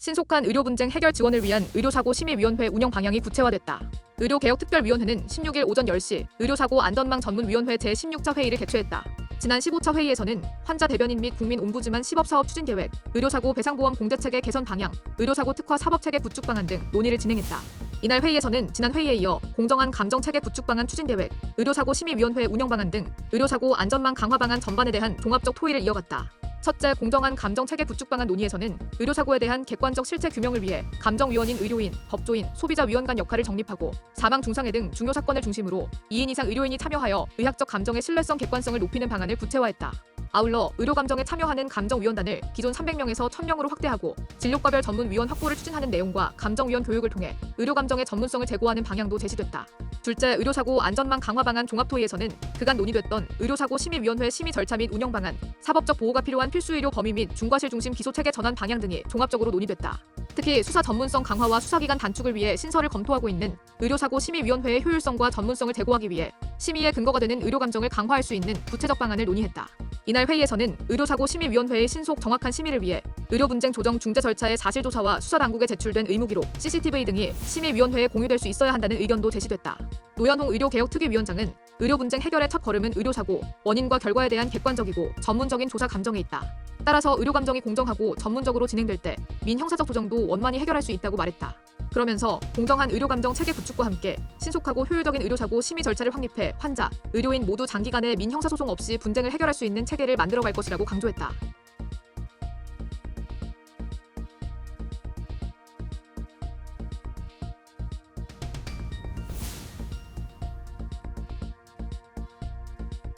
신속한 의료 분쟁 해결 지원을 위한 의료사고 심의위원회 운영 방향이 구체화됐다. 의료개혁특별위원회는 16일 오전 10시 의료사고 안전망 전문위원회 제16차 회의를 개최했다. 지난 15차 회의에서는 환자 대변인 및 국민 옴부즈만 시법사업 추진 계획, 의료사고 배상보험 공제체계 개선 방향, 의료사고 특화 사법체계 구축 방안 등 논의를 진행했다. 이날 회의에서는 지난 회의에 이어 공정한 감정체계 구축 방안 추진 계획, 의료사고 심의위원회 운영 방안 등 의료사고 안전망 강화 방안 전반에 대한 종합적 토의를 이어갔다. 첫째, 공정한 감정체계 구축 방안 논의에서는 의료사고에 대한 객관적 실체 규명을 위해 감정위원인 의료인, 법조인, 소비자위원 간 역할을 정립하고 사망 중상해 등 중요 사건을 중심으로 2인 이상 의료인이 참여하여 의학적 감정의 신뢰성 객관성을 높이는 방안을 구체화했다. 아울러 의료감정에 참여하는 감정위원단을 기존 300명에서 1000명으로 확대하고 진료과별 전문위원 확보를 추진하는 내용과 감정위원 교육을 통해 의료감정의 전문성을 제고하는 방향도 제시됐다. 둘째, 의료사고 안전망 강화 방안 종합토의에서는 그간 논의됐던 의료사고 심의위원회 심의 절차 및 운영 방안, 사법적 보호가 필요한 필수의료 범위 및 중과실 중심 기소체계 전환 방향 등이 종합적으로 논의됐다. 특히 수사 전문성 강화와 수사기간 단축을 위해 신설을 검토하고 있는 의료사고 심의위원회의 효율성과 전문성을 제고하기 위해 심의의 근거가 되는 의료감정을 강화할 수 있는 구체적 방안을 논의했다. 이날 회의에서는 의료사고 심의위원회의 신속 정확한 심의를 위해 의료분쟁 조정 중재 절차의 사실조사와 수사당국에 제출된 의무기록, CCTV 등이 심의위원회에 공유될 수 있어야 한다는 의견도 제시됐다. 노현홍 의료개혁특위위원장은 의료분쟁 해결의 첫 걸음은 의료사고, 원인과 결과에 대한 객관적이고 전문적인 조사 감정에 있다. 따라서 의료감정이 공정하고 전문적으로 진행될 때 민형사적 조정도 원만히 해결할 수 있다고 말했다. 그러면서 공정한 의료감정 체계 구축과 함께 신속하고 효율적인 의료사고 심의 절차를 확립해 환자, 의료인 모두 장기간의 민형사소송 없이 분쟁을 해결할 수 있는 체계를 만들어갈 것이라고 강조했다.